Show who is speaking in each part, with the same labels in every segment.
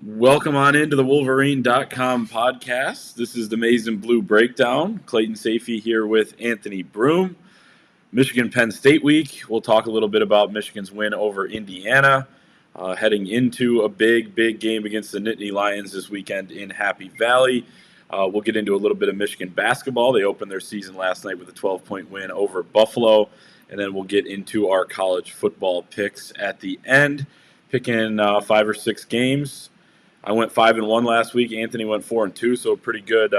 Speaker 1: Welcome on into the Wolverine.com podcast. This is the Maize and Blue Breakdown. Clayton Sayfie here with Anthony Broome. Michigan Penn State week. We'll talk a little bit about Michigan's win over Indiana, heading into a big game against the Nittany Lions this weekend in Happy Valley. We'll get into a little bit of Michigan basketball. They opened their season last night with a 12-point win over Buffalo. And then we'll get into our college football picks at the end, picking 5 or 6 games. I went 5-1 last week. Anthony went 4-2, so a pretty good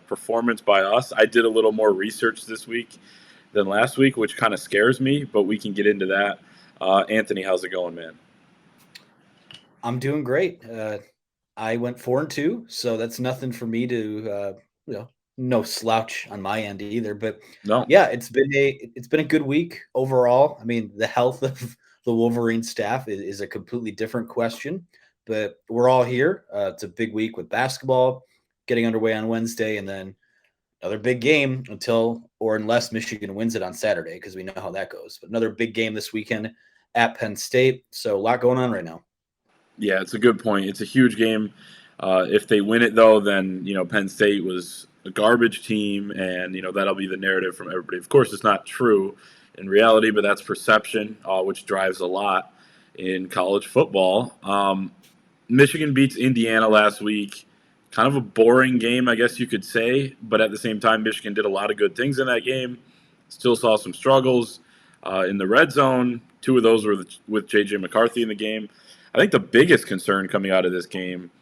Speaker 1: performance by us. I did a little more research this week than last week, which kind of scares me, but we can get into that. Anthony, how's it going, man?
Speaker 2: I'm doing great. I went 4-2, so that's nothing for me to, no slouch on my end either. But
Speaker 1: No.
Speaker 2: yeah, it's been a good week overall. I mean, the health of the Wolverine staff is a completely different question, but we're all here. It's a big week with basketball getting underway on Wednesday, and then another big game unless Michigan wins it on Saturday, because we know how that goes. But another big game this weekend at Penn State. So a lot going on right now.
Speaker 1: Yeah, it's a good point. It's a huge game. If they win it, though, then Penn State was a garbage team, and that'll be the narrative from everybody. Of course, it's not true in reality, but that's perception, which drives a lot in college football. Michigan beats Indiana last week. Kind of a boring game, I guess you could say, but at the same time, Michigan did a lot of good things in that game. Still saw some struggles in the red zone. 2 of those were with J.J. McCarthy in the game. I think the biggest concern coming out of this game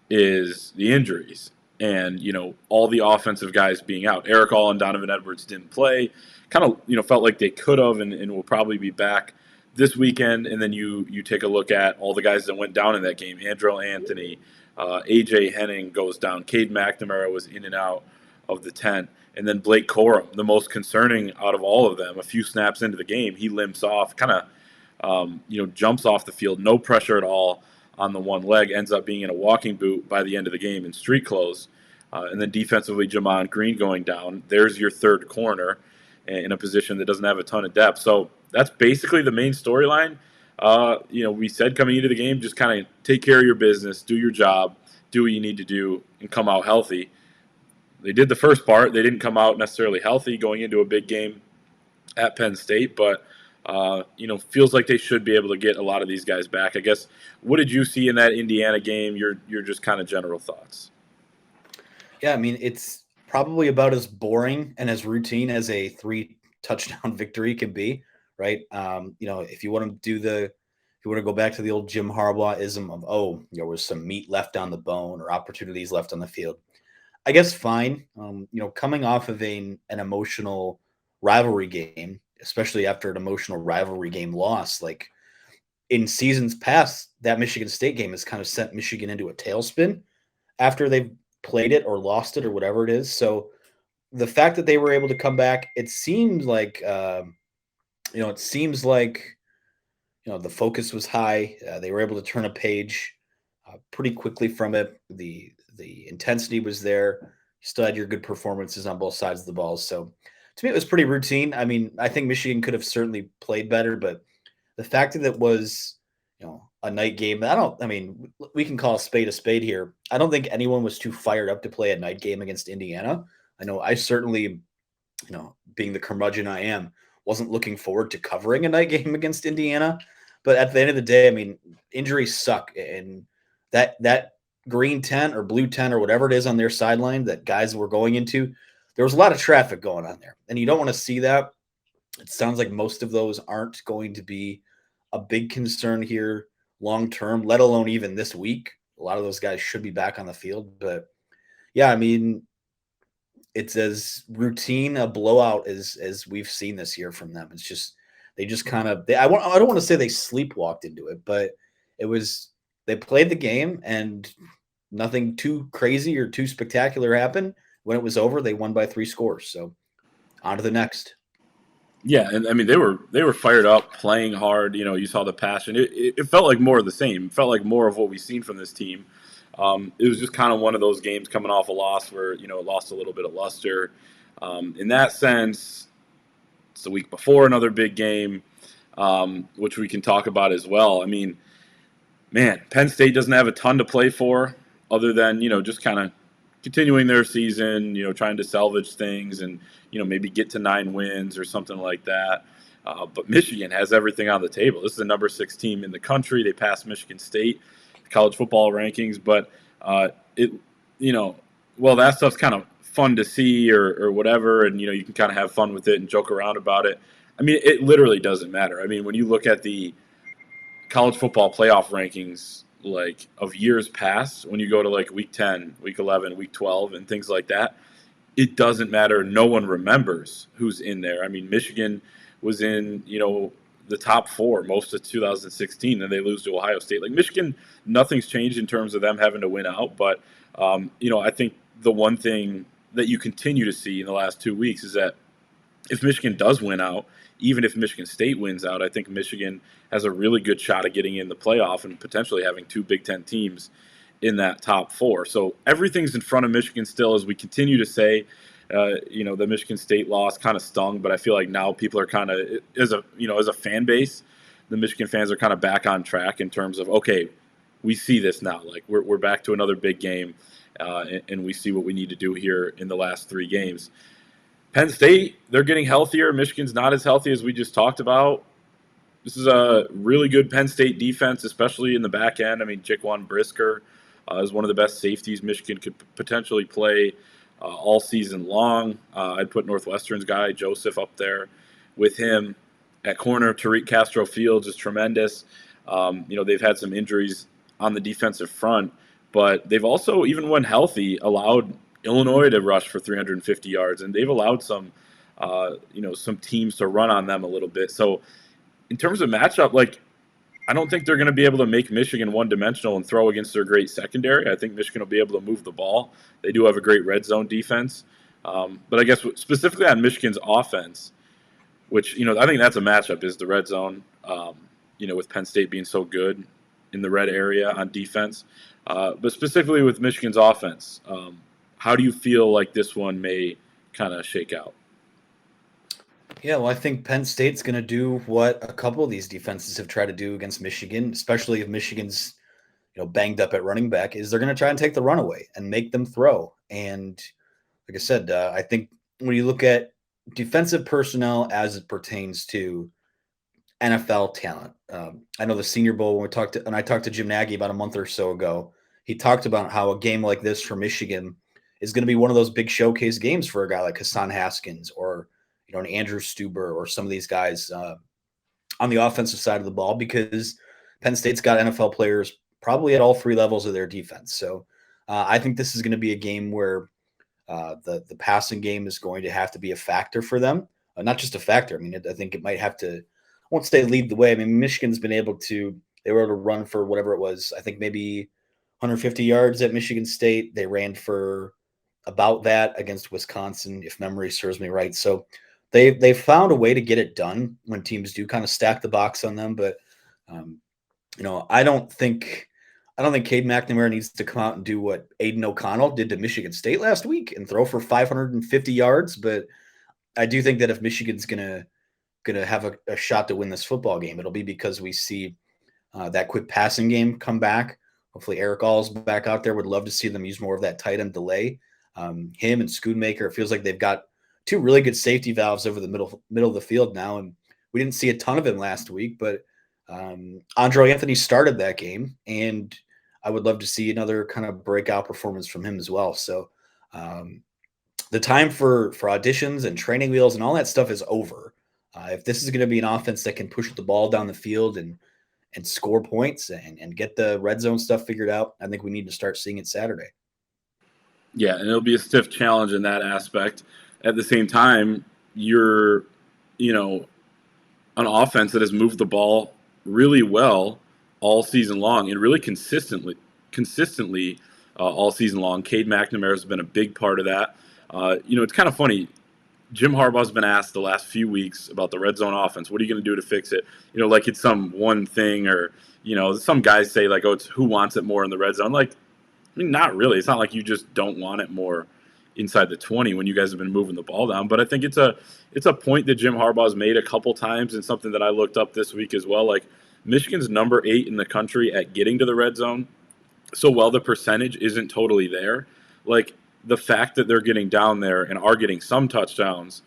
Speaker 1: is the injuries and, all the offensive guys being out. Eric All and Donovan Edwards didn't play. Kind of, felt like they could have and will probably be back this weekend. And then you take a look at all the guys that went down in that game. Andrew Anthony, A.J. Henning goes down. Cade McNamara was in and out of the tent. And then Blake Corum, the most concerning out of all of them, a few snaps into the game, he limps off, kind of jumps off the field, no pressure at all on the one leg, ends up being in a walking boot by the end of the game in street clothes. And then defensively, Jamon Green going down. There's your third corner in a position that doesn't have a ton of depth. So that's basically the main storyline. We said coming into the game, just kind of take care of your business, do your job, do what you need to do, and come out healthy. They did the first part. They didn't come out necessarily healthy going into a big game at Penn State, but feels like they should be able to get a lot of these guys back. I guess, what did you see in that Indiana game? Your just kind of general thoughts.
Speaker 2: Yeah, I mean, it's probably about as boring and as routine as a 3 touchdown victory can be, right? If you want to if you want to go back to the old Jim Harbaugh ism of, there was some meat left on the bone or opportunities left on the field, I guess fine. Coming off of an emotional rivalry game, especially after an emotional rivalry game loss, like in seasons past, that Michigan State game has kind of sent Michigan into a tailspin after they've played it or lost it or whatever it is. So the fact that they were able to come back, it seems like, the focus was high. They were able to turn a page pretty quickly from it. The intensity was there. You still had your good performances on both sides of the ball. So to me, it was pretty routine. I mean, I think Michigan could have certainly played better, but the fact that it was, a night game, we can call a spade here. I don't think anyone was too fired up to play a night game against Indiana. I know I certainly, being the curmudgeon I am, wasn't looking forward to covering a night game against Indiana. But at the end of the day, I mean, injuries suck. And that green tent or blue tent or whatever it is on their sideline that guys were going into, there was a lot of traffic going on there. And you don't want to see that. It sounds like most of those aren't going to be a big concern here long term, let alone even this week. A lot of those guys should be back on the field. But yeah, I mean, it's as routine a blowout as we've seen this year from them. It's just they just kind of I don't want to say they sleepwalked into it, but it was they played the game and nothing too crazy or too spectacular happened. When it was over, they won by 3 scores. So on to the next.
Speaker 1: Yeah, and I mean they were fired up, playing hard. You saw the passion. It felt like more of the same. It felt like more of what we've seen from this team. It was just kind of one of those games coming off a loss where it lost a little bit of luster. In that sense, it's the week before another big game, which we can talk about as well. I mean, Man, Penn State doesn't have a ton to play for other than, just kind of continuing their season, trying to salvage things and, maybe get to 9 wins or something like that. But Michigan has everything on the table. This is the number 6 team in the country. They passed Michigan State college football rankings, but it, you know, well, that stuff's kind of fun to see or whatever, and you can kind of have fun with it and joke around about it. I mean, it literally doesn't matter. I mean, when you look at the college football playoff rankings like of years past, when you go to like week 10, week 11, week 12 and things like that, it doesn't matter. No one remembers who's in there. I mean, Michigan was in, the top 4 most of 2016 and they lose to Ohio State. Like Michigan, nothing's changed in terms of them having to win out, but I think the one thing that you continue to see in the last 2 weeks is that if Michigan does win out, even if Michigan State wins out, I think Michigan has a really good shot at getting in the playoff and potentially having 2 Big Ten teams in that top 4. So everything's in front of Michigan still, as we continue to say. The Michigan State loss kind of stung, but I feel like now people are kind of, as a fan base, the Michigan fans are kind of back on track in terms of, okay, we see this now. Like we're back to another big game, and we see what we need to do here in the last 3 games. Penn State, they're getting healthier. Michigan's not as healthy as we just talked about. This is a really good Penn State defense, especially in the back end. I mean, Jaquan Brisker is one of the best safeties Michigan could potentially play all season long. I'd put Northwestern's guy, Joseph, up there with him. At corner, Tariq Castro-Fields is tremendous. They've had some injuries on the defensive front, but they've also, even when healthy, allowed Illinois to rush for 350 yards, and they've allowed some teams to run on them a little bit. So in terms of matchup, like I don't think they're going to be able to make Michigan one-dimensional and throw against their great secondary. I think Michigan will be able to move the ball. They do have a great red zone defense. But I guess specifically on Michigan's offense, which, I think that's a matchup, is the red zone, with Penn State being so good in the red area on defense. But specifically with Michigan's offense, how do you feel like this one may kind of shake out?
Speaker 2: Yeah, well, I think Penn State's going to do what a couple of these defenses have tried to do against Michigan, especially if Michigan's banged up at running back, is they're going to try and take the run away and make them throw. And like I said, I think when you look at defensive personnel as it pertains to NFL talent, I know the Senior Bowl, when I talked to Jim Nagy about a month or so ago, he talked about how a game like this for Michigan is going to be one of those big showcase games for a guy like Hassan Haskins or an Andrew Stuber or some of these guys on the offensive side of the ball, because Penn State's got NFL players probably at all 3 levels of their defense. So I think this is going to be a game where the passing game is going to have to be a factor for them. Not just a factor. I mean, I think it might have to, I won't say lead the way. I mean, Michigan's been able to, they were able to run for whatever it was. I think maybe 150 yards at Michigan State. They ran for about that against Wisconsin, if memory serves me right. So they found a way to get it done when teams do kind of stack the box on them. But I don't think Cade McNamara needs to come out and do what Aiden O'Connell did to Michigan State last week and throw for 550 yards. But I do think that if Michigan's gonna have a shot to win this football game, it'll be because we see that quick passing game come back. Hopefully Eric All's back out there. Would love to see them use more of that tight end delay. Him and Schoonmaker, it feels like they've got 2 really good safety valves over the middle of the field now. And we didn't see a ton of him last week, but Andre Anthony started that game, and I would love to see another kind of breakout performance from him as well. So the time for auditions and training wheels and all that stuff is over. If this is going to be an offense that can push the ball down the field and score points and get the red zone stuff figured out, I think we need to start seeing it Saturday.
Speaker 1: Yeah, and it'll be a stiff challenge in that aspect. At the same time, you're, an offense that has moved the ball really well all season long and really consistently all season long. Cade McNamara has been a big part of that. It's kind of funny. Jim Harbaugh's been asked the last few weeks about the red zone offense. What are you going to do to fix it? Like it's some one thing, or some guys say like, oh, it's who wants it more in the red zone. Like, I mean, not really. It's not like you just don't want it more inside the 20 when you guys have been moving the ball down. But I think it's a point that Jim Harbaugh's made a couple times, and something that I looked up this week as well. Like, Michigan's number 8 in the country at getting to the red zone. So while the percentage isn't totally there, like the fact that they're getting down there and are getting some touchdowns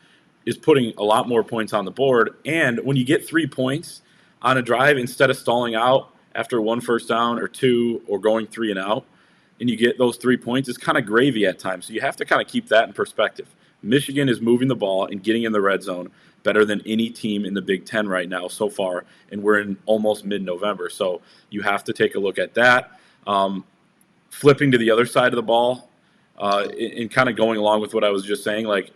Speaker 1: is putting a lot more points on the board. And when you get 3 points on a drive, instead of stalling out after one first down or two or going 3-and-out, and you get those 3 points, it's kind of gravy at times. So you have to kind of keep that in perspective. Michigan is moving the ball and getting in the red zone better than any team in the Big Ten right now so far, and we're in almost mid-November. So you have to take a look at that. Flipping to the other side of the ball, and kind of going along with what I was just saying, like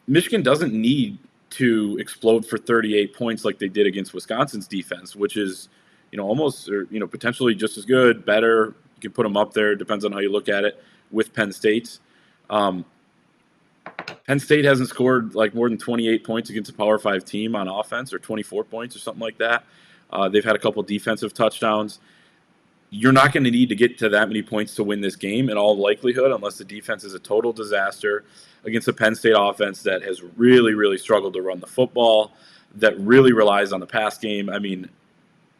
Speaker 1: Michigan doesn't need to explode for 38 points like they did against Wisconsin's defense, which is, almost or potentially just as good, better. You can put them up there. Depends on how you look at it. With Penn State's, Penn State hasn't scored like more than 28 points against a Power 5 team on offense, or 24 points or something like that. They've had a couple defensive touchdowns. You're not going to need to get to that many points to win this game in all likelihood, unless the defense is a total disaster against a Penn State offense that has really, really struggled to run the football, that really relies on the pass game. I mean,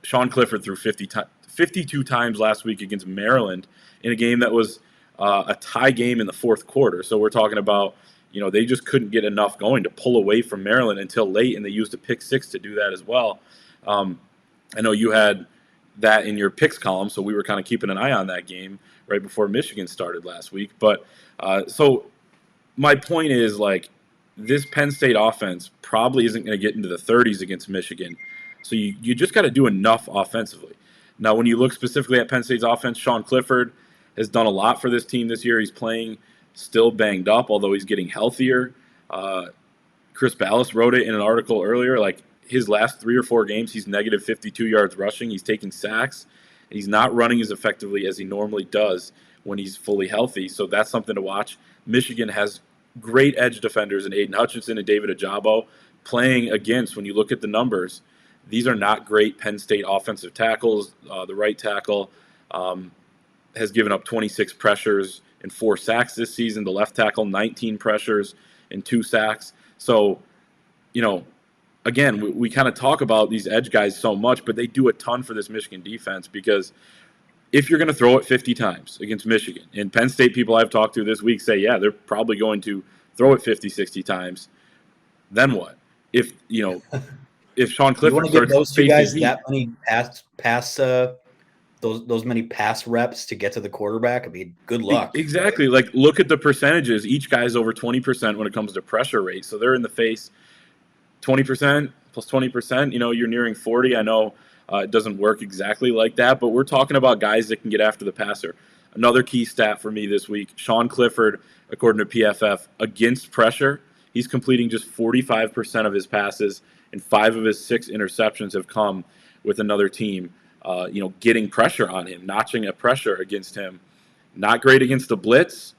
Speaker 1: Sean Clifford threw 52 times last week against Maryland in a game that was a tie game in the fourth quarter. So we're talking about, they just couldn't get enough going to pull away from Maryland until late, and they used a pick six to do that as well. I know you had that in your picks column, so we were kind of keeping an eye on that game right before Michigan started last week. But so my point is, like, this Penn State offense probably isn't going to get into the 30s against Michigan. So you just got to do enough offensively. Now, when you look specifically at Penn State's offense, Sean Clifford has done a lot for this team this year. He's playing still banged up, although he's getting healthier. Chris Ballas wrote it in an article earlier, like, his last 3 or 4 games, he's negative 52 yards rushing. He's taking sacks, and he's not running as effectively as he normally does when he's fully healthy. So that's something to watch. Michigan has great edge defenders in Aiden Hutchinson and David Ajabo playing against, when you look at the numbers, these are not great Penn State offensive tackles. The right tackle has given up 26 pressures and 4 sacks this season. The left tackle, 19 pressures and 2 sacks. So, again, we kind of talk about these edge guys so much, but they do a ton for this Michigan defense, because if you're going to throw it 50 times against Michigan, and Penn State people I've talked to this week say, yeah, they're probably going to throw it 50, 60 times, then what? If Sean Clifford
Speaker 2: you want to give those two guys
Speaker 1: heat,
Speaker 2: that many those many pass reps to get to the quarterback, I mean, good luck.
Speaker 1: Exactly. Right? Like, look at the percentages. Each guy's over 20% when it comes to pressure rate. So they're in the face 20% plus 20%, you're nearing 40. I know it doesn't work exactly like that, but we're talking about guys that can get after the passer. Another key stat for me this week, Sean Clifford, according to PFF, against pressure, he's completing just 45% of his passes, and 5 of his 6 interceptions have come with another team, getting pressure on him, notching a pressure against him. Not great against the blitz.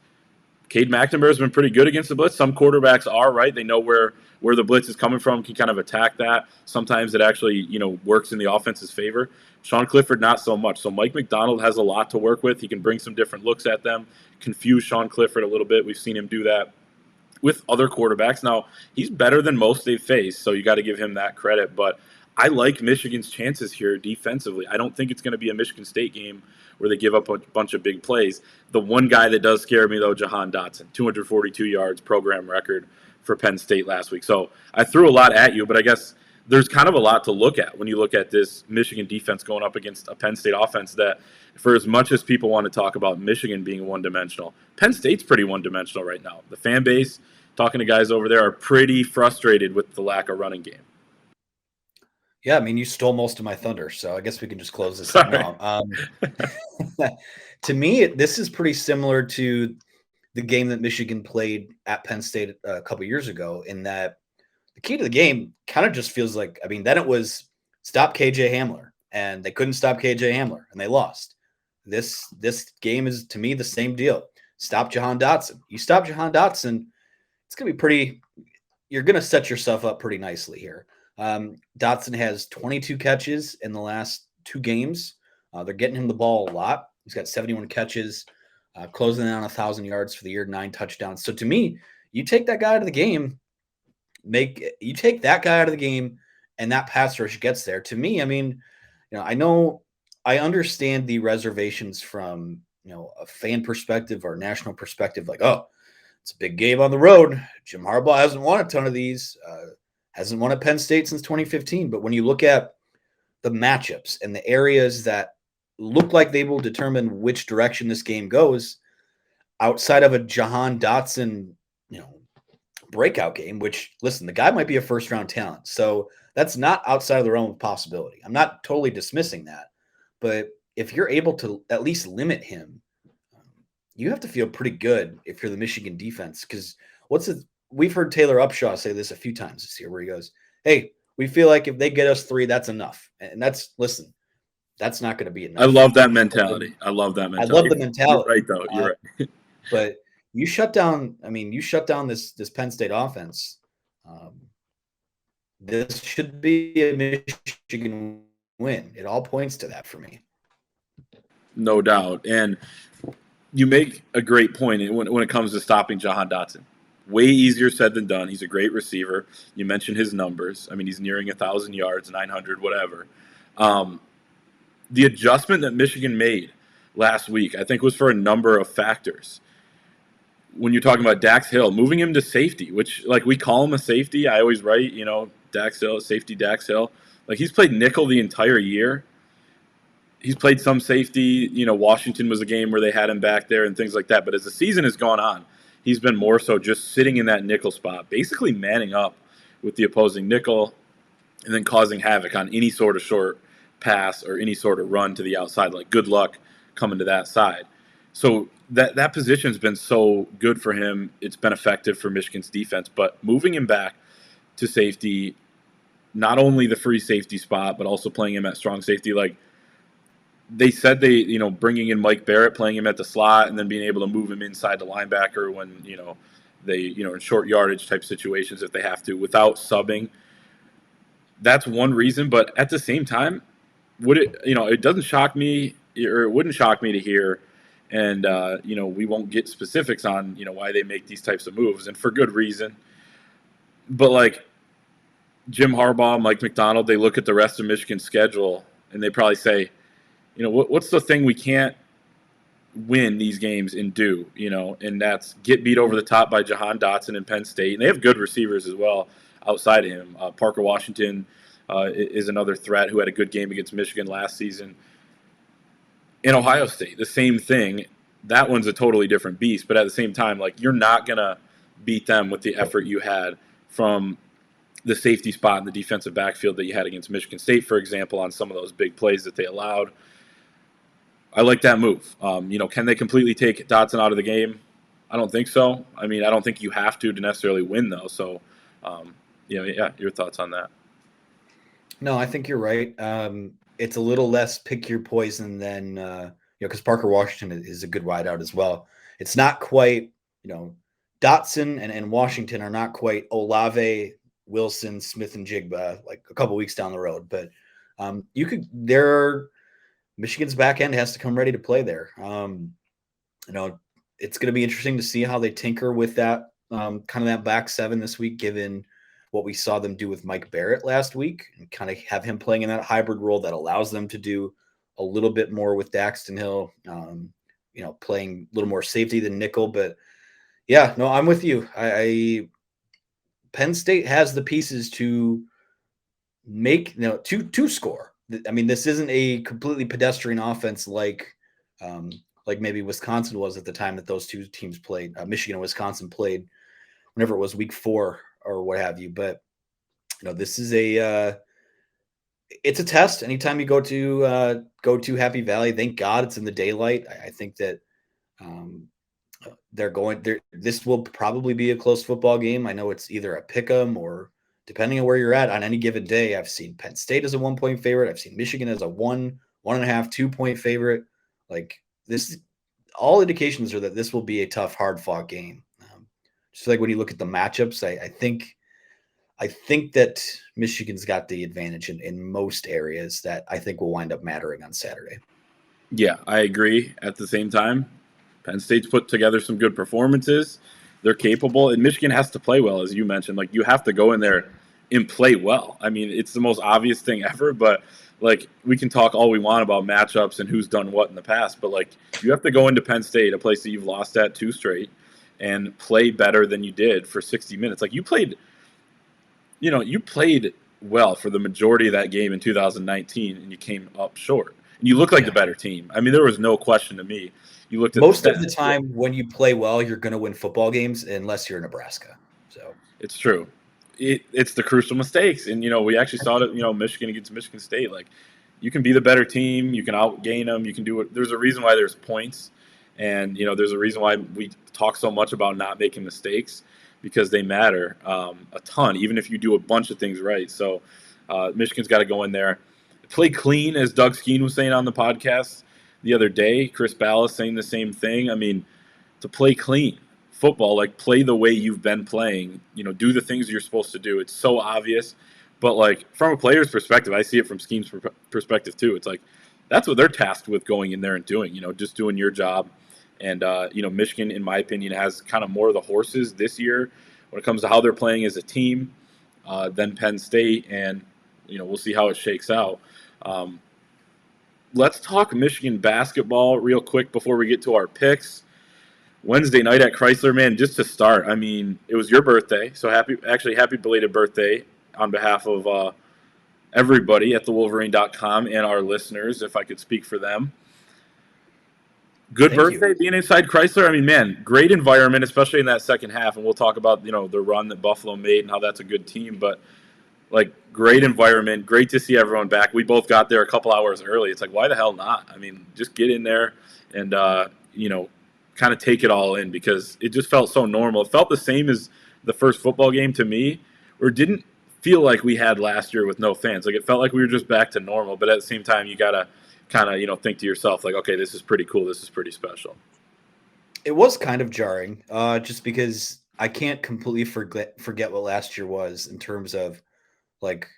Speaker 1: Cade McNamara's been pretty good against the blitz. Some quarterbacks are, right? They know where the blitz is coming from, can kind of attack that. Sometimes it actually, works in the offense's favor. Sean Clifford, not so much. So Mike McDonald has a lot to work with. He can bring some different looks at them, confuse Sean Clifford a little bit. We've seen him do that with other quarterbacks. Now, he's better than most they've faced, so you got to give him that credit. But I like Michigan's chances here defensively. I don't think it's going to be a Michigan State game where they give up a bunch of big plays. The one guy that does scare me, though, Jahan Dotson, 242 yards, program record for Penn State last week. So I threw a lot at you, but I guess there's kind of a lot to look at when you look at this Michigan defense going up against a Penn State offense that, for as much as people want to talk about Michigan being one-dimensional, Penn State's pretty one-dimensional right now. The fan base, talking to guys over there, are pretty frustrated with the lack of running game.
Speaker 2: Yeah, I mean, you stole most of my thunder, so I guess we can just close this up now. To me, this is pretty similar to the game that Michigan played at Penn State a couple years ago, in that the key to the game kind of just feels like, I mean, then it was stop KJ Hamler, and they couldn't stop KJ Hamler, and they lost. This game is, to me, the same deal. Stop Jahan Dotson. You stop Jahan Dotson, it's going to be pretty – you're going to set yourself up pretty nicely here. Dotson has 22 catches in the last 2 games. They're getting him the ball a lot. He's got 71 catches, closing in on 1,000 yards for the year, 9 touchdowns. So to me, you take that guy out of the game, and that pass rush gets there. To me, I mean, I understand the reservations from a fan perspective or national perspective, like, oh, it's a big game on the road. Jim Harbaugh hasn't won a ton of these, hasn't won at Penn State since 2015. But when you look at the matchups and the areas that look like they will determine which direction this game goes, outside of a Jahan Dotson, breakout game, which, listen, the guy might be a first-round talent. So that's not outside of the realm of possibility. I'm not totally dismissing that. But if you're able to at least limit him, you have to feel pretty good if you're the Michigan defense. Because we've heard Taylor Upshaw say this a few times this year, where he goes, hey, we feel like if they get us 3, that's enough. And that's not going to be enough.
Speaker 1: I love that mentality. I love the mentality. You're right, though. You're right.
Speaker 2: But you shut down this Penn State offense. This should be a Michigan win. It all points to that for me.
Speaker 1: No doubt. And you make a great point when it comes to stopping Jahan Dotson. Way easier said than done. He's a great receiver. You mentioned his numbers. I mean, he's nearing 1,000 yards, 900, whatever. The adjustment that Michigan made last week, I think, was for a number of factors. When you're talking about Dax Hill, moving him to safety, which, like, we call him a safety. I always write, Dax Hill, safety Dax Hill. Like, he's played nickel the entire year. He's played some safety. Washington was a game where they had him back there and things like that. But as the season has gone on, he's been more so just sitting in that nickel spot, basically manning up with the opposing nickel and then causing havoc on any sort of short pass or any sort of run to the outside. Like, good luck coming to that side. So that position's been so good for him. It's been effective for Michigan's defense. But moving him back to safety, not only the free safety spot, but also playing him at strong safety. Like, they said bringing in Mike Barrett, playing him at the slot, and then being able to move him inside the linebacker when, they, in short yardage type situations if they have to, without subbing. That's one reason. But at the same time, it doesn't shock me, or it wouldn't shock me to hear, and, we won't get specifics on, why they make these types of moves, and for good reason. But, like, Jim Harbaugh, Mike McDonald, they look at the rest of Michigan's schedule, and they probably say, what's the thing we can't win these games and do, and that's get beat over the top by Jahan Dotson and Penn State. And they have good receivers as well outside of him. Parker Washington is another threat who had a good game against Michigan last season. In Ohio State, the same thing. That one's a totally different beast, but at the same time, like, you're not going to beat them with the effort you had from the safety spot in the defensive backfield that you had against Michigan State, for example, on some of those big plays that they allowed. I like that move. Can they completely take Dotson out of the game? I don't think so. I mean, I don't think you have to necessarily win, though. So, your thoughts on that?
Speaker 2: No, I think you're right. It's a little less pick your poison than, because Parker Washington is a good wideout as well. It's not quite, Dotson and Washington are not quite Olave, Wilson, Smith, and Jigba, like a couple weeks down the road. But Michigan's back end has to come ready to play there. It's going to be interesting to see how they tinker with that kind of that back seven this week, given what we saw them do with Mike Barrett last week, and kind of have him playing in that hybrid role that allows them to do a little bit more with Daxton Hill, playing a little more safety than nickel. But yeah, no, I'm with you. Penn State has the pieces to make, to score. I mean, this isn't a completely pedestrian offense like maybe Wisconsin was at the time that those two teams played. Michigan and Wisconsin played whenever it was week 4 or what have you. But this is it's a test. Anytime you go to Happy Valley, thank God it's in the daylight. I think that this will probably be a close football game. I know it's either a pick 'em or, depending on where you're at on any given day. I've seen Penn State as a 1-point favorite. I've seen Michigan as a 1.5, 2-point favorite. Like, this, all indications are that this will be a tough, hard-fought game. Just like when you look at the matchups, I think that Michigan's got the advantage in most areas that I think will wind up mattering on Saturday.
Speaker 1: Yeah, I agree. At the same time, Penn State's put together some good performances. They're capable, and Michigan has to play well, as you mentioned. Like, you have to go in there and play well. I mean, it's the most obvious thing ever, but like we can talk all we want about matchups and who's done what in the past, but like you have to go into Penn State, a place that you've lost at 2 straight, and play better than you did for 60 minutes. Like you played well for the majority of that game in 2019, and you came up short. And you look like
Speaker 2: Yeah.
Speaker 1: the better team. I mean, there was no question to me. You looked at
Speaker 2: Most
Speaker 1: the
Speaker 2: of the time when you play well, you're going to win football games unless you're Nebraska. So
Speaker 1: it's true. It's the crucial mistakes, and we actually saw it. Michigan against Michigan State. Like, you can be the better team, you can outgain them, you can do it. There's a reason why there's points, and there's a reason why we talk so much about not making mistakes because they matter a ton, even if you do a bunch of things right. So Michigan's got to go in there, play clean, as Doug Skeen was saying on the podcast the other day. Chris Ballas saying the same thing. I mean, to play clean football, like play the way you've been playing, do the things you're supposed to do. It's so obvious, but like from a player's perspective, I see it from Schem's perspective too. It's like that's what they're tasked with going in there and doing, just doing your job. And Michigan, in my opinion, has kind of more of the horses this year when it comes to how they're playing as a team than Penn State, and we'll see how it shakes out. Let's talk Michigan basketball real quick before we get to our picks. Wednesday night at Chrysler, man, just to start, I mean, it was your birthday, so happy belated birthday on behalf of everybody at thewolverine.com and our listeners, if I could speak for them. Good
Speaker 2: Thank
Speaker 1: birthday
Speaker 2: you.
Speaker 1: being inside Chrysler. I mean, man, great environment, especially in that second half, and we'll talk about, the run that Buffalo made and how that's a good team, but like great environment, great to see everyone back. We both got there a couple hours early. It's like, why the hell not? I mean, just get in there and kind of take it all in because it just felt so normal. It felt the same as the first football game to me, or it didn't feel like we had last year with no fans. Like it felt like we were just back to normal, but at the same time, you got to kind of, think to yourself like, okay, this is pretty cool. This is pretty special.
Speaker 2: It was kind of jarring just because I can't completely forget what last year was in terms of like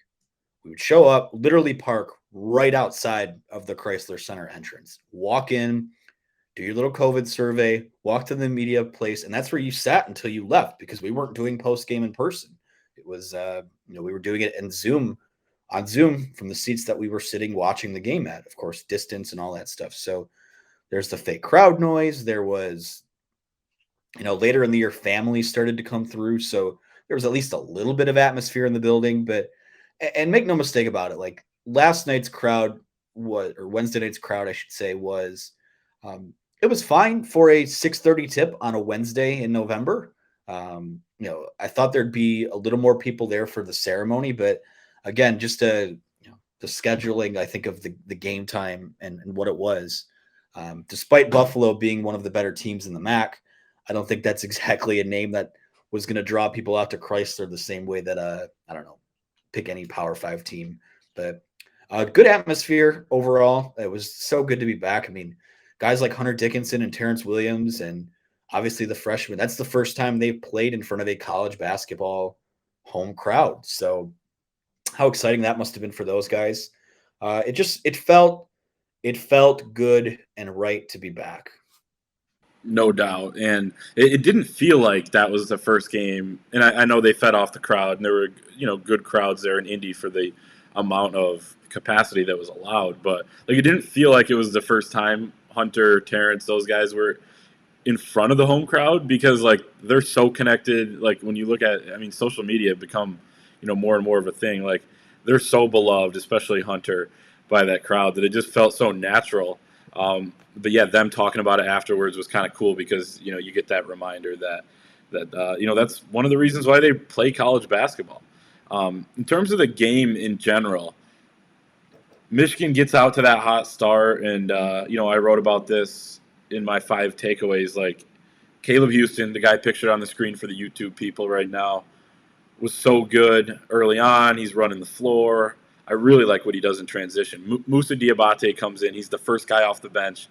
Speaker 2: we would show up, literally park right outside of the Chrysler Center entrance, walk in, do your little COVID survey, walk to the media place, and that's where you sat until you left because we weren't doing post game in person. It was, we were doing it on Zoom from the seats that we were sitting watching the game at, of course, distance and all that stuff. So there's the fake crowd noise. There was, later in the year, families started to come through. So there was at least a little bit of atmosphere in the building. But, and make no mistake about it, like last night's crowd or Wednesday night's crowd, I should say, was, it was fine for a 6:30 tip on a Wednesday in November. I thought there'd be a little more people there for the ceremony, but again, just the scheduling, I think, of the game time and what it was. Despite Buffalo being one of the better teams in the MAC, I don't think that's exactly a name that was going to draw people out to Chrysler the same way that I don't know, pick any Power 5 team, but good atmosphere overall. It was so good to be back. I mean, guys like Hunter Dickinson and Terrence Williams, and obviously the freshmen, that's the first time they've played in front of a college basketball home crowd. So how exciting that must have been for those guys. It felt good and right to be back.
Speaker 1: No doubt. And it didn't feel like that was the first game. And I know they fed off the crowd, and there were, good crowds there in Indy for the amount of capacity that was allowed. But like, it didn't feel like it was the first time Hunter, Terrence, those guys were in front of the home crowd because like they're so connected. Like when you look at, social media become, more and more of a thing. Like they're so beloved, especially Hunter, by that crowd that it just felt so natural. But yeah, them talking about it afterwards was kind of cool because you get that reminder that that's one of the reasons why they play college basketball. In terms of the game in general, Michigan gets out to that hot start, and I wrote about this in my 5 takeaways. Like Caleb Houston, the guy pictured on the screen for the YouTube people right now, was so good early on. He's running the floor. I really like what he does in transition. Moussa Diabate comes in. He's the first guy off the bench.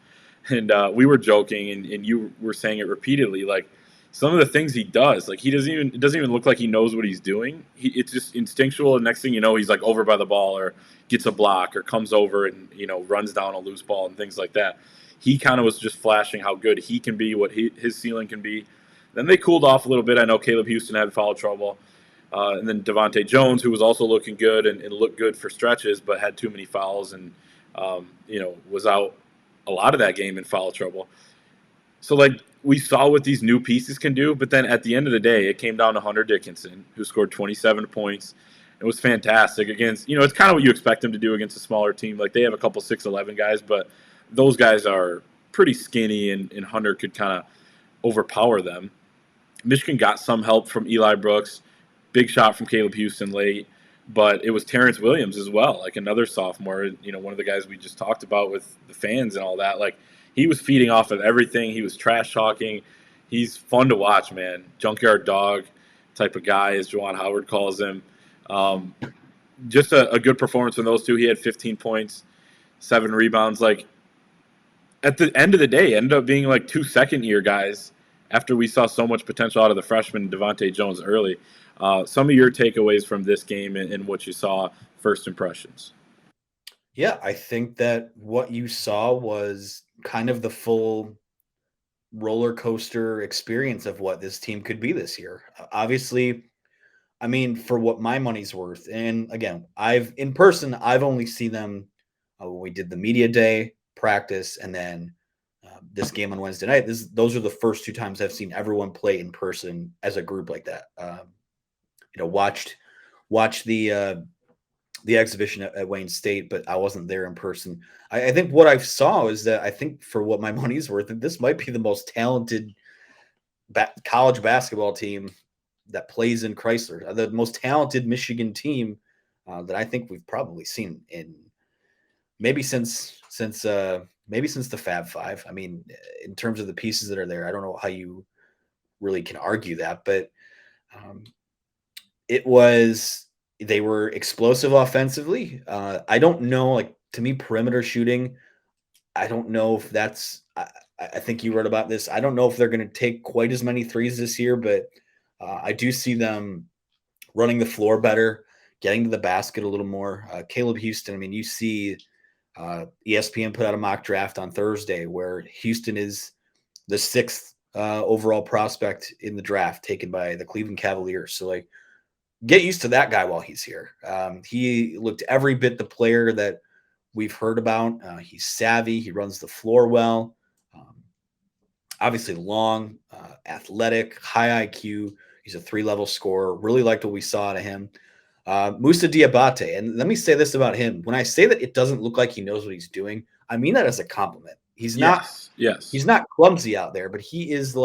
Speaker 1: And we were joking, and you were saying it repeatedly, like some of the things he does, like it doesn't even look like he knows what he's doing. It's just instinctual, and next thing you know, he's like over by the ball or gets a block or comes over and, runs down a loose ball and things like that. He kind of was just flashing how good he can be, what his ceiling can be. Then they cooled off a little bit. I know Caleb Houston had foul trouble. And then Devontae Jones, who was also looking good and looked good for stretches, but had too many fouls and was out a lot of that game in foul trouble. So like we saw what these new pieces can do, but then at the end of the day, it came down to Hunter Dickinson, who scored 27 points. It was fantastic against, it's kind of what you expect him to do against a smaller team. Like they have a couple 6'11" guys, but those guys are pretty skinny, and Hunter could kind of overpower them. Michigan got some help from Eli Brooks, big shot from Caleb Houston late, but it was Terrence Williams as well, like another sophomore, one of the guys we just talked about with the fans and all that. Like he was feeding off of everything. He was trash talking. He's fun to watch, man. Junkyard dog type of guy, as Juwan Howard calls him. Just a good performance from those two. He had 15 points, 7 rebounds. Like at the end of the day, ended up being like 2 second-year guys after we saw so much potential out of the freshman Devontae Jones early. Some of your takeaways from this game and what you saw, first impressions.
Speaker 2: Yeah, I think that what you saw was kind of the full roller coaster experience of what this team could be this year. Obviously, I mean, for what my money's worth, and again, I've only seen them when we did the media day practice, and then this game on Wednesday night. Those are the first 2 times I've seen everyone play in person as a group like that. Watched the exhibition at Wayne State, but I wasn't there in person. I think what I saw is that I think for what my money's worth, this might be the most talented college basketball team that plays in Chrysler, the most talented Michigan team that I think we've probably seen in maybe since the Fab Five. I mean, in terms of the pieces that are there, I don't know how you really can argue that, but they were explosive offensively. I don't know, like to me, perimeter shooting, I don't know if that's. I think you wrote about this. I don't know if they're going to take quite as many threes this year, but I do see them running the floor better, getting to the basket a little more. Caleb Houston, I mean, you see ESPN put out a mock draft on Thursday where Houston is the 6th overall prospect in the draft taken by the Cleveland Cavaliers. So, like, get used to that guy while he's here. He looked every bit the player that we've heard about. He's savvy. He runs the floor well. Obviously long, athletic, high IQ. He's a 3-level scorer. Really liked what we saw out of him. Moussa Diabate. And let me say this about him. When I say that it doesn't look like he knows what he's doing, I mean that as a compliment. He's not clumsy out there, but he is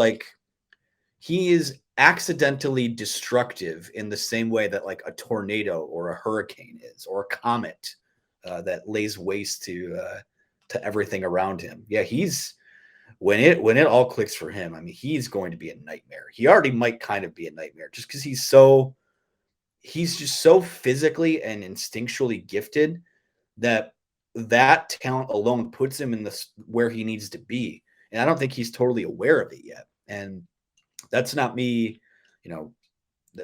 Speaker 2: accidentally destructive in the same way that like a tornado or a hurricane is, or a comet that lays waste to everything around him. Yeah, when it all clicks for him, I mean, he's going to be a nightmare. He already might kind of be a nightmare just because he's just so physically and instinctually gifted that talent alone puts him in where he needs to be. And I don't think he's totally aware of it yet. And that's not me,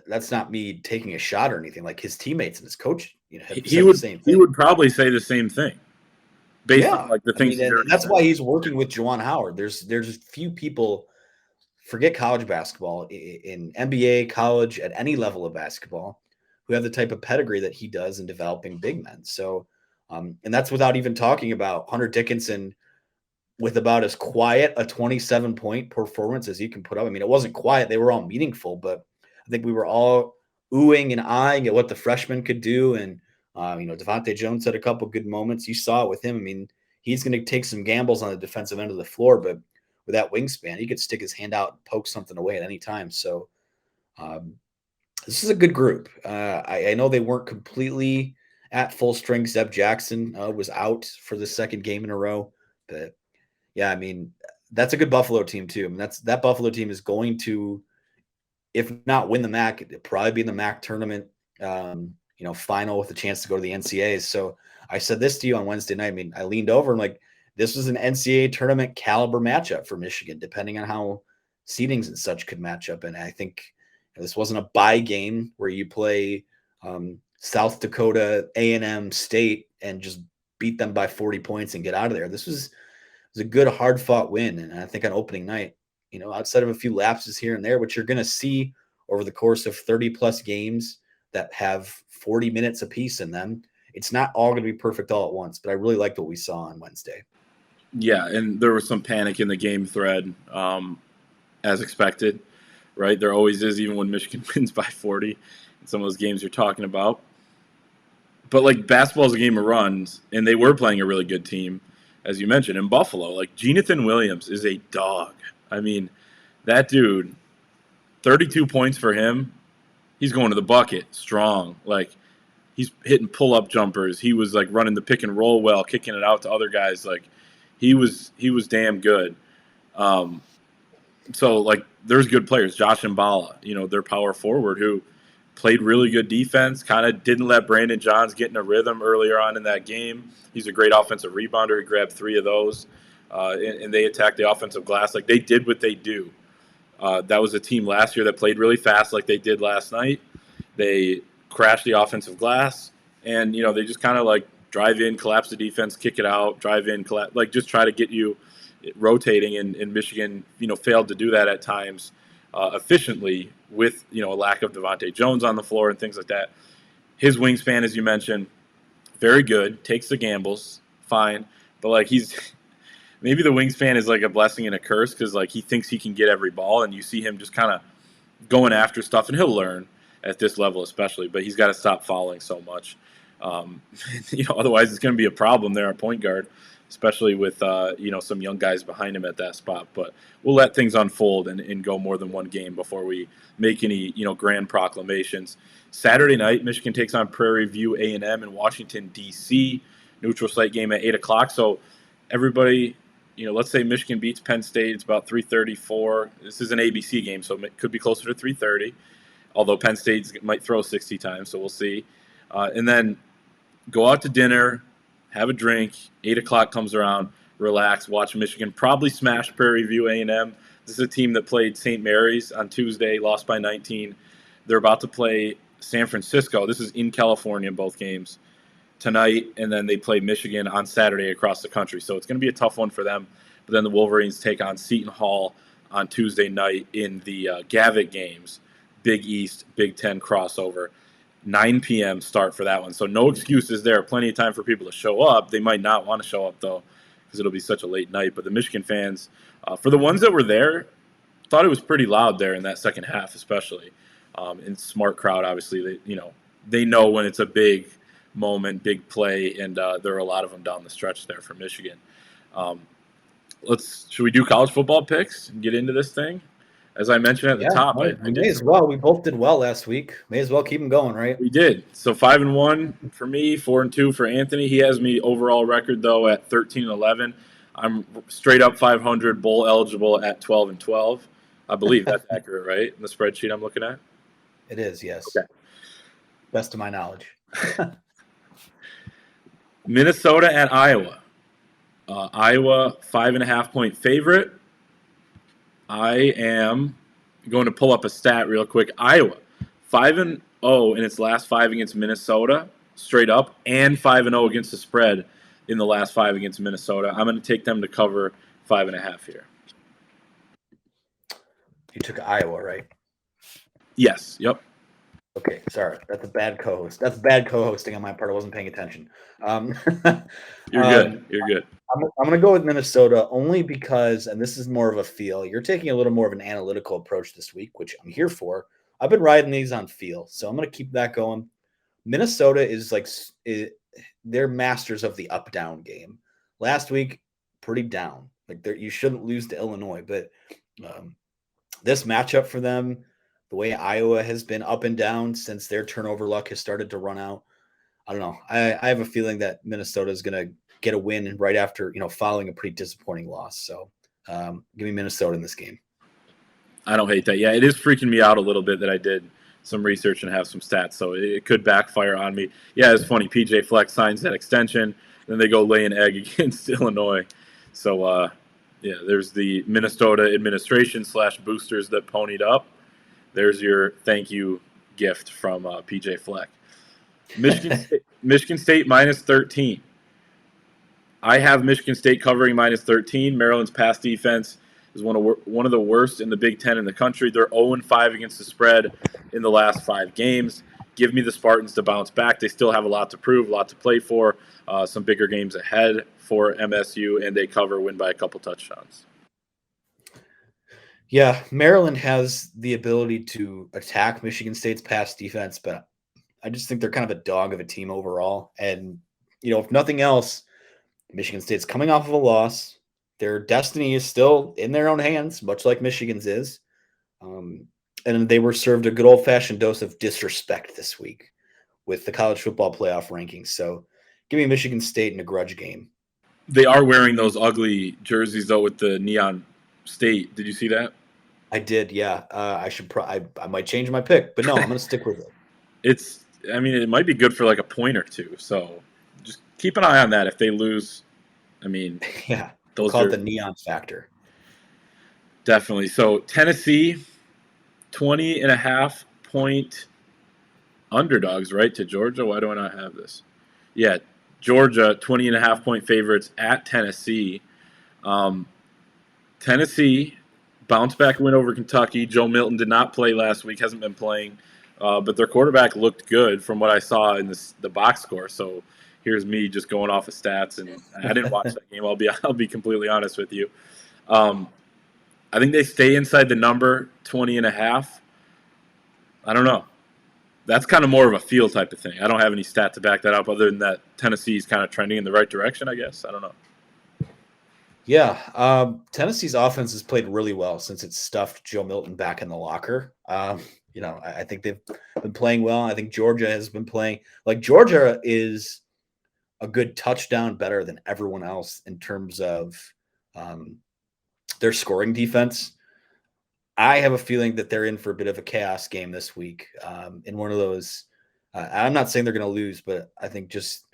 Speaker 2: that's not me taking a shot or anything. Like his teammates and his coach, have said the same thing.
Speaker 1: He would probably say the same thing. Based on like the things,
Speaker 2: that's why he's working with Juwan Howard. There's few people, forget college basketball, in NBA, college, at any level of basketball, who have the type of pedigree that he does in developing big men. So, and that's without even talking about Hunter Dickinson with about as quiet a 27-point performance as you can put up. I mean, it wasn't quiet. They were all meaningful, but I think we were all oohing and eyeing at what the freshman could do. And, Devontae Jones had a couple good moments. You saw it with him. I mean, he's going to take some gambles on the defensive end of the floor, but with that wingspan, he could stick his hand out and poke something away at any time. So this is a good group. I know they weren't completely at full strength. Zeb Jackson was out for the 2nd game in a row, but yeah, I mean, that's a good Buffalo team too. I mean, that Buffalo team is going to, if not win the MAC, it'll probably be in the MAC tournament, final with a chance to go to the NCAAs. So I said this to you on Wednesday night. I mean, I leaned over and like, this was an NCAA tournament caliber matchup for Michigan, depending on how seedings and such could match up. And I think this wasn't a bye game where you play South Dakota A&M State and just beat them by 40 points and get out of there. This was a good, hard-fought win. And I think on opening night, outside of a few lapses here and there, which you're going to see over the course of 30-plus games that have 40 minutes apiece in them. It's not all going to be perfect all at once, but I really liked what we saw on Wednesday.
Speaker 1: Yeah, and there was some panic in the game thread, as expected, right? There always is, even when Michigan wins by 40 in some of those games you're talking about. But, like, basketball is a game of runs, and they were playing a really good team, as you mentioned, in Buffalo. Like, Jonathan Williams is a dog. I mean, that dude, 32 points for him, he's going to the bucket strong. Like, he's hitting pull-up jumpers. He was, like, running the pick and roll well, kicking it out to other guys. Like, he was damn good. So, like, there's good players. Josh Mballa, their power forward, who played really good defense, kind of didn't let Brandon Johns get in a rhythm earlier on in that game. He's a great offensive rebounder. He grabbed 3 of those, and they attacked the offensive glass. Like, they did what they do. That was a team last year that played really fast like they did last night. They crashed the offensive glass, and, they just kind of, like, drive in, collapse the defense, kick it out, drive in, collapse, like, just try to get you rotating. And Michigan, failed to do that at times efficiently with, a lack of Devontae Jones on the floor and things like that. His wingspan, as you mentioned, very good, takes the gambles, fine. But, like, maybe the wingspan is like a blessing and a curse because, like, he thinks he can get every ball, and you see him just kind of going after stuff, and he'll learn at this level especially, but he's got to stop fouling so much. Otherwise it's going to be a problem there at point guard, especially with, some young guys behind him at that spot. But we'll let things unfold and go more than one game before we make any, grand proclamations. Saturday night, Michigan takes on Prairie View A&M in Washington, D.C., neutral site game at 8 o'clock. So everybody, let's say Michigan beats Penn State. It's about 3:34. This is an ABC game, so it could be closer to 3:30, although Penn State might throw 60 times, so we'll see. And then go out to dinner, have a drink. 8 o'clock comes around, relax, watch Michigan probably smash Prairie View A&M. This is a team that played St. Mary's on Tuesday, lost by 19. They're about to play San Francisco. This is in California, both games, tonight, and then they play Michigan on Saturday across the country. So it's going to be a tough one for them. But then the Wolverines take on Seton Hall on Tuesday night in the Gavitt games. Big East, Big Ten crossover. 9 p.m. start for that one. So no excuses there. Plenty of time for people to show up. They might not want to show up, though, because it'll be such a late night. But the Michigan fans, for the ones that were there, thought it was pretty loud there in that second half, especially. And smart crowd, obviously. They know when it's a big moment, big play, and there are a lot of them down the stretch there for Michigan. Should we do college football picks and get into this thing? As I mentioned at the top,
Speaker 2: I may as well. We both did well last week. May as well keep them going, right?
Speaker 1: We did. So 5-1 for me, 4-2 for Anthony. He has me overall record though at 13-11. I'm straight up 500, bowl eligible at 12-12. I believe that's accurate, right? In the spreadsheet I'm looking at.
Speaker 2: It is, yes.
Speaker 1: Okay.
Speaker 2: Best of my knowledge.
Speaker 1: Minnesota at Iowa. Iowa 5.5-point favorite. I am going to pull up a stat real quick. Iowa 5-0 in its last 5 against Minnesota, straight up, and 5-0 against the spread in the last 5 against Minnesota. I'm going to take them to cover 5.5 here.
Speaker 2: You took Iowa, right?
Speaker 1: Yes. Yep.
Speaker 2: Okay, sorry. That's a bad co-host. That's bad co-hosting on my part. I wasn't paying attention.
Speaker 1: You're good. You're good.
Speaker 2: I'm going to go with Minnesota only because, and this is more of a feel, you're taking a little more of an analytical approach this week, which I'm here for. I've been riding these on feel, so I'm going to keep that going. Minnesota is they're masters of the up-down game. Last week, pretty down. You shouldn't lose to Illinois, but this matchup for them, the way Iowa has been up and down since their turnover luck has started to run out, I don't know. I have a feeling that Minnesota is going to get a win right after, following a pretty disappointing loss. So give me Minnesota in this game.
Speaker 1: I don't hate that. Yeah, it is freaking me out a little bit that I did some research and have some stats, so it could backfire on me. Yeah, it's funny. PJ Fleck signs that extension, then they go lay an egg against Illinois. So, there's the Minnesota administration / boosters that ponied up. There's your thank you gift from PJ Fleck. Michigan State minus 13. I have Michigan State covering minus 13. Maryland's pass defense is one of the worst in the Big Ten in the country. They're 0-5 against the spread in the last 5 games. Give me the Spartans to bounce back. They still have a lot to prove, a lot to play for, some bigger games ahead for MSU, and they win by a couple touchdowns.
Speaker 2: Yeah, Maryland has the ability to attack Michigan State's pass defense, but I just think they're kind of a dog of a team overall. And, if nothing else, Michigan State's coming off of a loss. Their destiny is still in their own hands, much like Michigan's is. And they were served a good old-fashioned dose of disrespect this week with the college football playoff rankings. So give me Michigan State in a grudge game.
Speaker 1: They are wearing those ugly jerseys, though, with the neon state. Did you see that?
Speaker 2: I did, yeah. I might change my pick, but no, I'm going to stick with it.
Speaker 1: It might be good for like a point or two. So just keep an eye on that. If they lose,
Speaker 2: yeah, those call it the neon factor.
Speaker 1: Definitely. So Tennessee, 20.5 point underdogs, right, to Georgia. Why do I not have this? Yeah, Georgia, 20.5 point favorites at Tennessee. Tennessee bounce back win over Kentucky. Joe Milton did not play last week, hasn't been playing, but their quarterback looked good from what I saw in the box score. So here's me just going off of stats, and I didn't watch that game. I'll be completely honest with you. I think they stay inside the number 20.5. I don't know. That's kind of more of a feel type of thing. I don't have any stat to back that up other than that Tennessee's kind of trending in the right direction, I guess. I don't know.
Speaker 2: Yeah, Tennessee's offense has played really well since it stuffed Joe Milton back in the locker. I think they've been playing well. I think Georgia has been playing like Georgia is a good touchdown better than everyone else in terms of their scoring defense. I have a feeling that they're in for a bit of a chaos game this week in one of those. I'm not saying they're going to lose, but I think this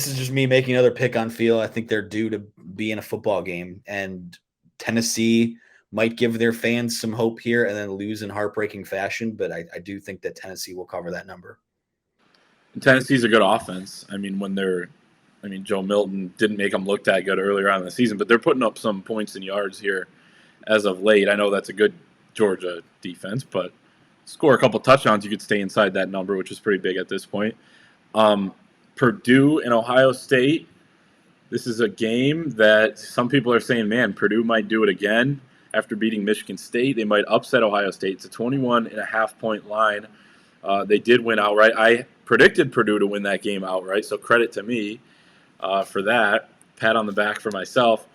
Speaker 2: is just me making another pick on feel. I think they're due to be in a football game, and Tennessee might give their fans some hope here and then lose in heartbreaking fashion. But I do think that Tennessee will cover that number.
Speaker 1: And Tennessee's a good offense. Joe Milton didn't make them look that good earlier on in the season, but they're putting up some points and yards here as of late. I know that's a good Georgia defense, but score a couple touchdowns, you could stay inside that number, which is pretty big at this point. Purdue and Ohio State. This is a game that some people are saying, man, Purdue might do it again after beating Michigan State. They might upset Ohio State. It's a 21.5 point line. They did win outright. I predicted Purdue to win that game outright, so credit to me for that. Pat on the back for myself.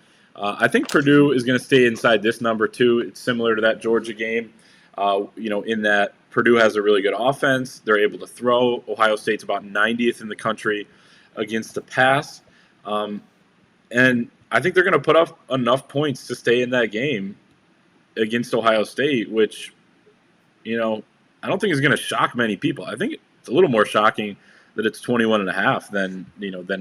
Speaker 1: I think Purdue is going to stay inside this number too. It's similar to that Georgia game, in that Purdue has a really good offense. They're able to throw. Ohio State's about 90th in the country against the pass. And I think they're going to put up enough points to stay in that game against Ohio State, which, I don't think is going to shock many people. I think it's a little more shocking that it's 21.5 than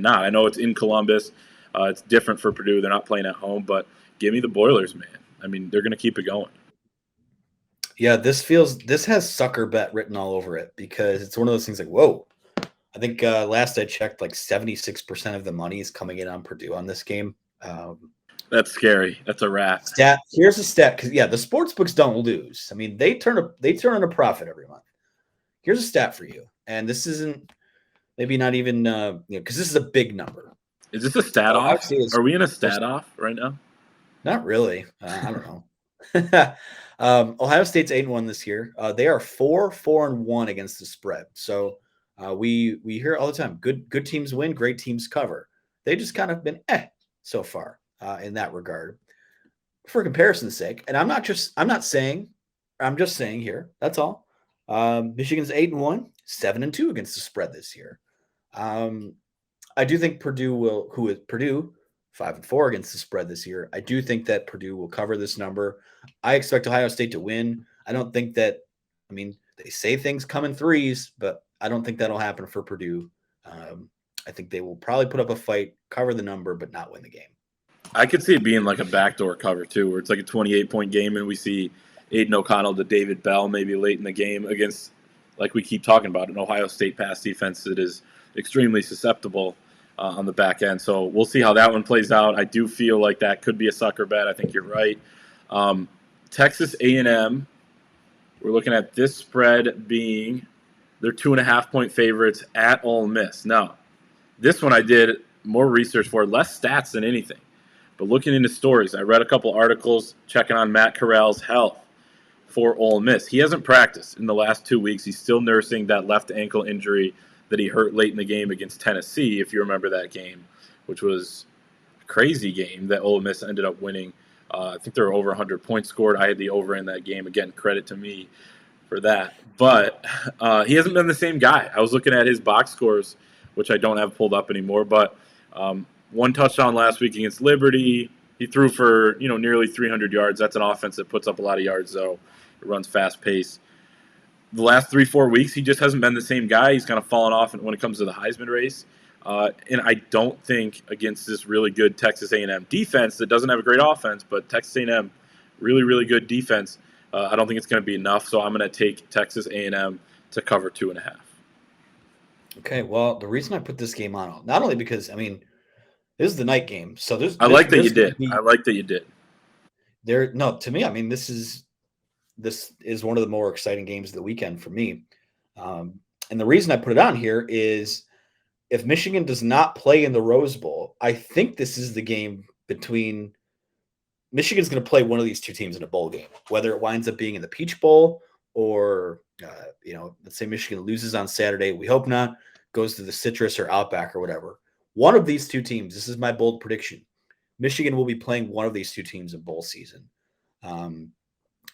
Speaker 1: not. I know it's in Columbus. It's different for Purdue. They're not playing at home, but give me the Boilers, man. They're going to keep it going.
Speaker 2: Yeah, this has sucker bet written all over it because it's one of those things like, whoa. I think last I checked, like 76% of the money is coming in on Purdue on this game.
Speaker 1: That's scary. That's a wrap.
Speaker 2: Here's a stat because the sports books don't lose. They turn in a profit every month. Here's a stat for you, and this isn't maybe not even because this is a big number.
Speaker 1: Is this a stat off? Are we in a stat off right now?
Speaker 2: Not really. I don't know. Ohio State's 8-1 this year. They are 4-1 against the spread. So we hear all the time, good teams win, great teams cover. They just kind of been so far in that regard. For comparison's sake, and I'm just saying here. That's all. Michigan's 8-1, 7-2 against the spread this year. I do think Purdue 5-4 against the spread this year. I do think that Purdue will cover this number. I expect Ohio State to win. I don't think that, they say things come in threes, but I don't think that'll happen for Purdue. I think they will probably put up a fight, cover the number, but not win the game.
Speaker 1: I could see it being like a backdoor cover too, where it's like a 28-point game and we see Aiden O'Connell to David Bell maybe late in the game against, like we keep talking about, an Ohio State pass defense that is extremely susceptible on the back end. So we'll see how that one plays out. I do feel like that could be a sucker bet. I think you're right. Texas A&M, we're looking at this spread being they're 2.5-point favorites at Ole Miss. Now, this one I did more research for, less stats than anything. But looking into stories, I read a couple articles checking on Matt Corral's health for Ole Miss. He hasn't practiced in the last 2 weeks. He's still nursing that left ankle injury that he hurt late in the game against Tennessee, if you remember that game, which was a crazy game that Ole Miss ended up winning. I think there were over 100 points scored. I had the over in that game. Again, credit to me for that. But he hasn't been the same guy. I was looking at his box scores, which I don't have pulled up anymore, but one touchdown last week against Liberty. He threw for nearly 300 yards. That's an offense that puts up a lot of yards, though. It runs fast pace. The last 3-4 weeks, he just hasn't been the same guy. He's kind of fallen off when it comes to the Heisman race. And I don't think against this really good Texas A&M defense that doesn't have a great offense, but Texas A&M, really, really good defense, I don't think it's going to be enough. So I'm going to take Texas A&M to cover 2.5.
Speaker 2: Okay, well, the reason I put this game on, not only because, this is the night game, so
Speaker 1: I like that you did. I like that you did.
Speaker 2: No, to me, this is one of the more exciting games of the weekend for me. And the reason I put it on here is if Michigan does not play in the Rose Bowl, I think this is the game between Michigan's going to play one of these two teams in a bowl game, whether it winds up being in the Peach Bowl or, let's say Michigan loses on Saturday. We hope not. Goes to the Citrus or Outback or whatever. One of these two teams, this is my bold prediction, Michigan will be playing one of these two teams in bowl season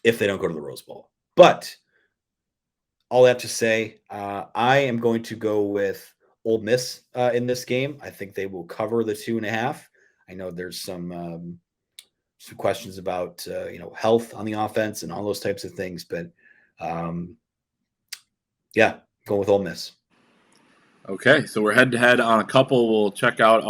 Speaker 2: if they don't go to the Rose Bowl. But all that to say, I am going to go with Ole Miss in this game. I think they will cover the 2.5. I know there's some questions about health on the offense and all those types of things, but go with Ole Miss.
Speaker 1: Okay, so we're head to head on a couple. We'll check out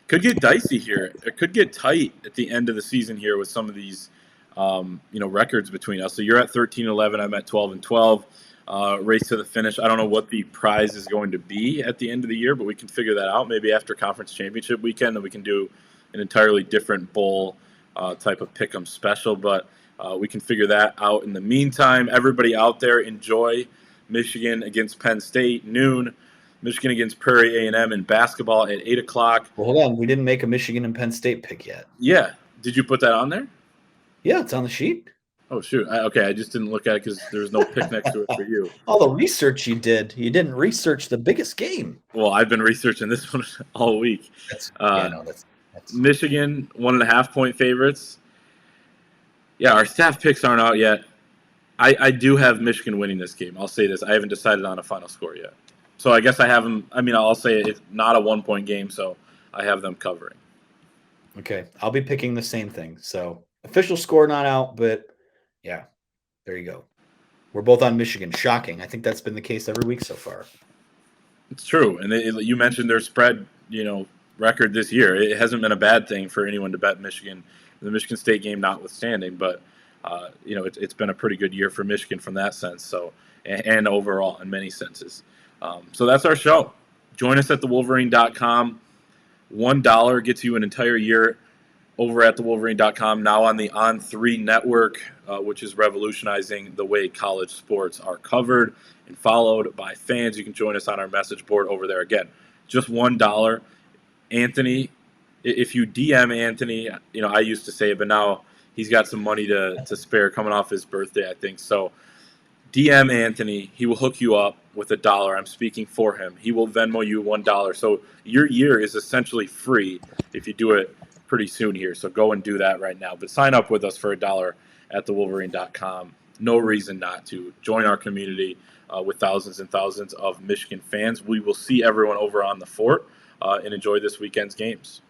Speaker 1: could get dicey here. It could get tight at the end of the season here with some of these records between us. So you're at 13-11. I'm at 12-12. Race to the finish. I don't know what the prize is going to be at the end of the year, but we can figure that out. Maybe after conference championship weekend, then we can do an entirely different bowl type of pick'em special. But we can figure that out. In the meantime, everybody out there, enjoy Michigan against Penn State, noon. Michigan against Prairie A&M in basketball at 8 o'clock.
Speaker 2: Well, hold on. We didn't make a Michigan and Penn State pick yet.
Speaker 1: Yeah. Did you put that on there?
Speaker 2: Yeah, it's on the sheet.
Speaker 1: Oh, shoot. Okay, I just didn't look at it because there's no pick next to it for you.
Speaker 2: All the research you did. You didn't research the biggest game.
Speaker 1: Well, I've been researching this one all week.
Speaker 2: That's
Speaker 1: Michigan, 1.5-point favorites. Yeah, our staff picks aren't out yet. I do have Michigan winning this game. I'll say this. I haven't decided on a final score yet. So I guess I have them. I'll say it's not a 1-point game, so I have them covering.
Speaker 2: Okay. I'll be picking the same thing. So official score not out, but yeah, there you go. We're both on Michigan. Shocking. I think that's been the case every week so far.
Speaker 1: It's true. And you mentioned their spread, record this year. It hasn't been a bad thing for anyone to bet Michigan, the Michigan State game notwithstanding, but it's been a pretty good year for Michigan from that sense. So, and overall in many senses. So that's our show. Join us at thewolverine.com. $1 gets you an entire year over at thewolverine.com, now on the On3 network, which is revolutionizing the way college sports are covered and followed by fans. You can join us on our message board over there. Again, just $1. Anthony, if you DM Anthony, I used to say it, but now he's got some money to spare coming off his birthday, I think. So DM Anthony. He will hook you up with $1. I'm speaking for him. He will Venmo you $1. So your year is essentially free if you do it pretty soon here. So go and do that right now. But sign up with us for $1 at thewolverine.com. No reason not to. Join our community with thousands and thousands of Michigan fans. We will see everyone over on the fort and enjoy this weekend's games.